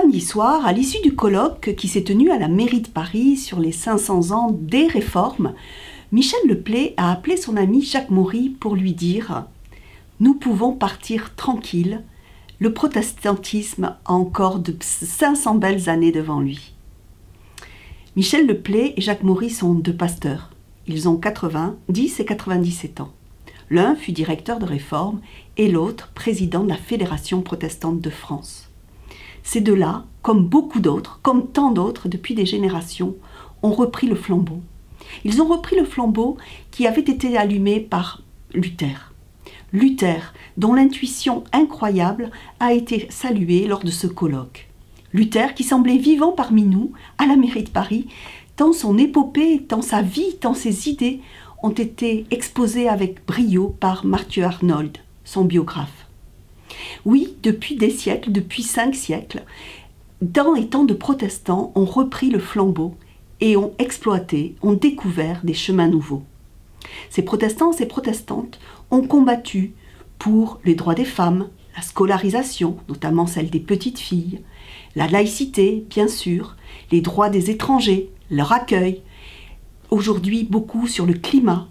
Samedi soir, à l'issue du colloque qui s'est tenu à la mairie de Paris sur les 500 ans des réformes, Michel Leplay a appelé son ami Jacques Maury pour lui dire « Nous pouvons partir tranquilles, le protestantisme a encore de 500 belles années devant lui. » Michel Leplay et Jacques Maury sont deux pasteurs. Ils ont 90 et 97 ans. L'un fut directeur de réforme et l'autre président de la Fédération protestante de France. Ces deux-là, comme beaucoup d'autres, comme tant d'autres depuis des générations, ont repris le flambeau. Ils ont repris le flambeau qui avait été allumé par Luther. Luther, dont l'intuition incroyable a été saluée lors de ce colloque. Luther qui semblait vivant parmi nous, à la mairie de Paris, tant son épopée, tant sa vie, tant ses idées ont été exposées avec brio par Matthew Arnold, son biographe. Oui, depuis des siècles, depuis 5 siècles, tant et tant de protestants ont repris le flambeau et ont exploité, ont découvert des chemins nouveaux. Ces protestants, ces protestantes ont combattu pour les droits des femmes, la scolarisation, notamment celle des petites filles, la laïcité, bien sûr, les droits des étrangers, leur accueil. Aujourd'hui, beaucoup sur le climat,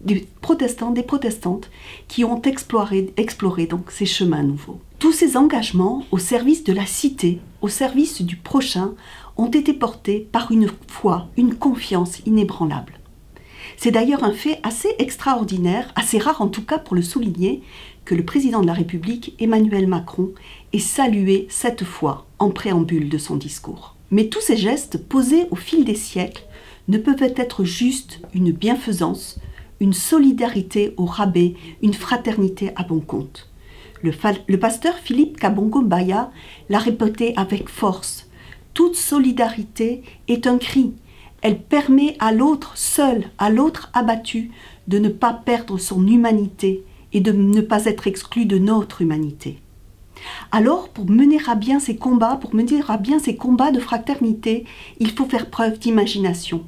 des protestants, des protestantes qui ont exploré donc ces chemins nouveaux. Tous ces engagements au service de la cité, au service du prochain, ont été portés par une foi, une confiance inébranlable. C'est d'ailleurs un fait assez extraordinaire, assez rare en tout cas pour le souligner, que le président de la République, Emmanuel Macron, ait salué cette foi en préambule de son discours. Mais tous ces gestes posés au fil des siècles ne peuvent être juste une bienfaisance, une solidarité au rabais, une fraternité à bon compte. Le pasteur Philippe Kabongo Mbaya l'a répété avec force. Toute solidarité est un cri. Elle permet à l'autre seul, à l'autre abattu, de ne pas perdre son humanité et de ne pas être exclu de notre humanité. Alors, pour mener à bien ces combats, de fraternité, il faut faire preuve d'imagination.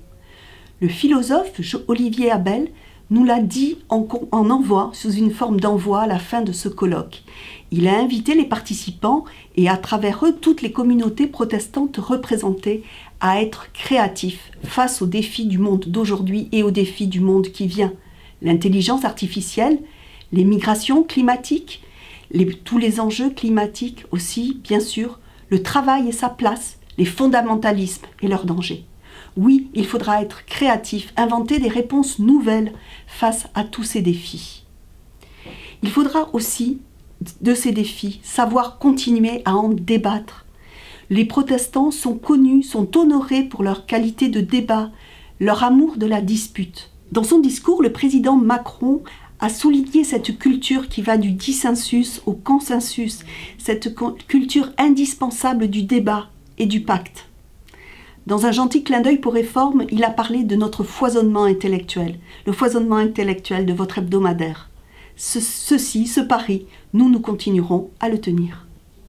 Le philosophe Olivier Abel nous l'a dit en envoi, sous une forme d'envoi à la fin de ce colloque. Il a invité les participants et à travers eux toutes les communautés protestantes représentées à être créatifs face aux défis du monde d'aujourd'hui et aux défis du monde qui vient. L'intelligence artificielle, les migrations climatiques, tous les enjeux climatiques aussi, bien sûr, le travail et sa place, les fondamentalismes et leurs dangers. Oui, il faudra être créatif, inventer des réponses nouvelles face à tous ces défis. Il faudra aussi, de ces défis, savoir continuer à en débattre. Les protestants sont connus, sont honorés pour leur qualité de débat, leur amour de la dispute. Dans son discours, le président Macron a souligné cette culture qui va du dissensus au consensus, cette culture indispensable du débat et du pacte. Dans un gentil clin d'œil pour Réforme, il a parlé de notre foisonnement intellectuel, le foisonnement intellectuel de votre hebdomadaire. Ce pari, nous continuerons à le tenir.